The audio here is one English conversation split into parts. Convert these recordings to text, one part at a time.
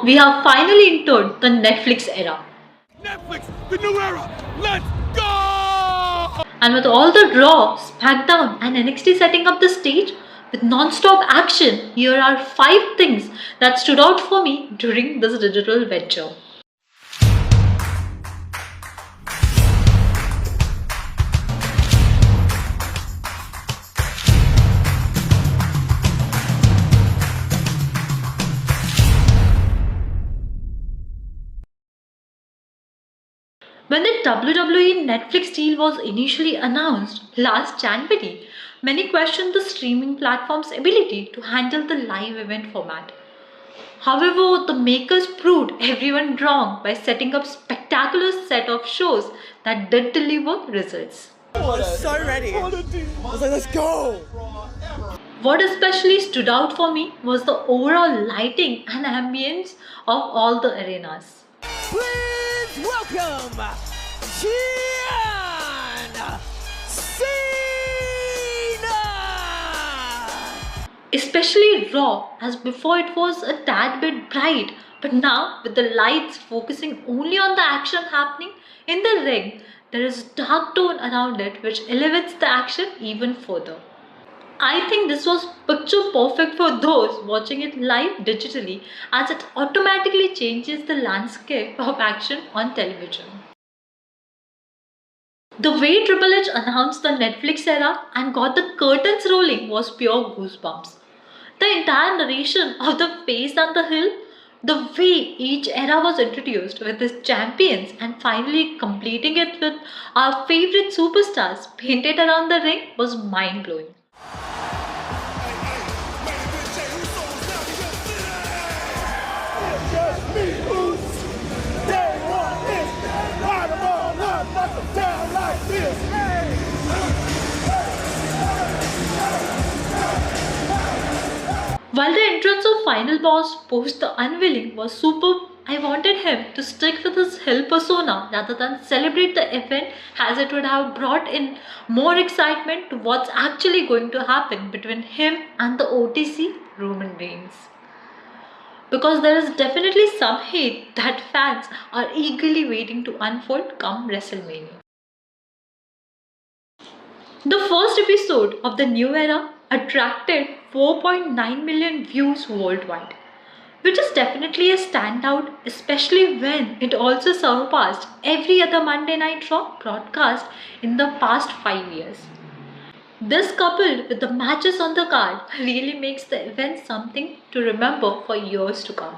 we have finally entered the Netflix era. Netflix, the new era. Let's go! And with all the Raw, SmackDown, and NXT setting up the stage with non-stop action, here are 5 things that stood out for me during this digital venture. When the WWE Netflix deal was initially announced last January, many questioned the streaming platform's ability to handle the live event format. However, the makers proved everyone wrong by setting up spectacular set of shows that did deliver results. I was so ready. I was like, let's go! What especially stood out for me was the overall lighting and ambience of all the arenas. Please welcome John Cena! Especially Raw, as before it was a tad bit bright, but now with the lights focusing only on the action happening in the ring, there is dark tone around it which elevates the action even further. I think this was picture perfect for those watching it live digitally, as it automatically changes the landscape of action on television. The way Triple H announced the Netflix era and got the curtains rolling was pure goosebumps. The entire narration of the face and the hill, the way each era was introduced with its champions and finally completing it with our favorite superstars painted around the ring was mind blowing. While the entrance of Final Boss post the unveiling was superb, I wanted him to stick with his heel persona rather than celebrate the event, as it would have brought in more excitement to what's actually going to happen between him and the OTC Roman Reigns. Because there is definitely some hate that fans are eagerly waiting to unfold come WrestleMania. The first episode of the new era attracted 4.9 million views worldwide, which is definitely a standout, especially when it also surpassed every other Monday Night Raw broadcast in the past 5 years. This, coupled with the matches on the card, really makes the event something to remember for years to come.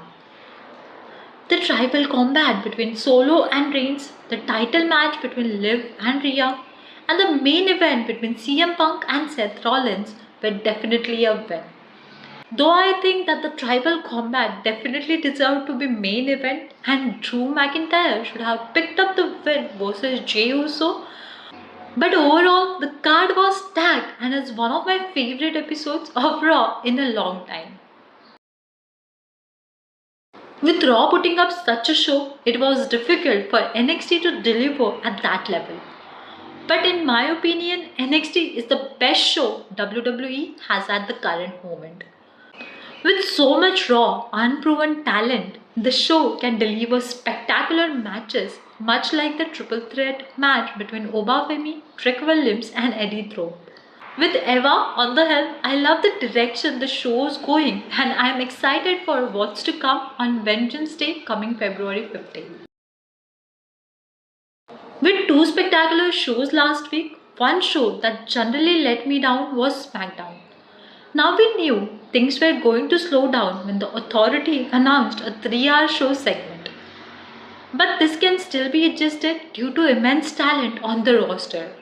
The tribal combat between Solo and Reigns, the title match between Liv and Rhea, and the main event between CM Punk and Seth Rollins were definitely a win. Though I think that the tribal combat definitely deserved to be main event and Drew McIntyre should have picked up the win versus Jey Uso. But overall, the card was stacked and is one of my favorite episodes of Raw in a long time. With Raw putting up such a show, it was difficult for NXT to deliver at that level. But in my opinion, NXT is the best show WWE has at the current moment. With so much raw, unproven talent, the show can deliver spectacular matches, much like the triple threat match between Oba Femi, Trick Williams, and Eddie Thorpe. With Eva on the helm, I love the direction the show is going, and I am excited for what's to come on Vengeance Day coming February 15th. With 2 spectacular shows last week, one show that generally let me down was SmackDown. Now we knew things were going to slow down when the authority announced a 3-hour show segment. But this can still be adjusted due to immense talent on the roster.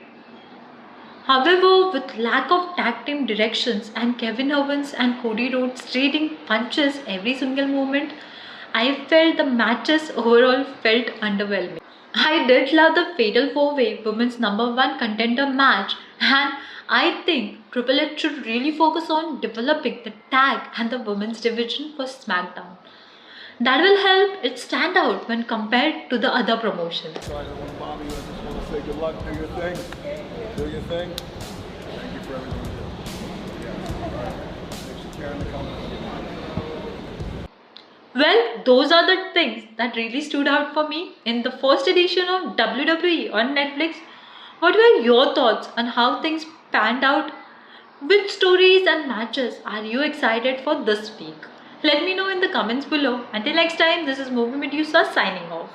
However, with lack of tag team directions and Kevin Owens and Cody Rhodes trading punches every single moment, I felt the matches overall felt underwhelming. I did love the Fatal 4-Way Women's #1 contender match, and I think Triple H should really focus on developing the tag and the women's division for SmackDown. That will help it stand out when compared to the other promotions. I don't want to bother you. I just want to say good luck. Do your thing. Do your thing. Thank you for everything you do. Yeah. All right. Thanks for carrying the company. Well, those are the things that really stood out for me in the first edition of WWE on Netflix. What were your thoughts on how things panned out? Which stories and matches are you excited for this week? Let me know in the comments below. Until next time, this is Movie Medusa signing off.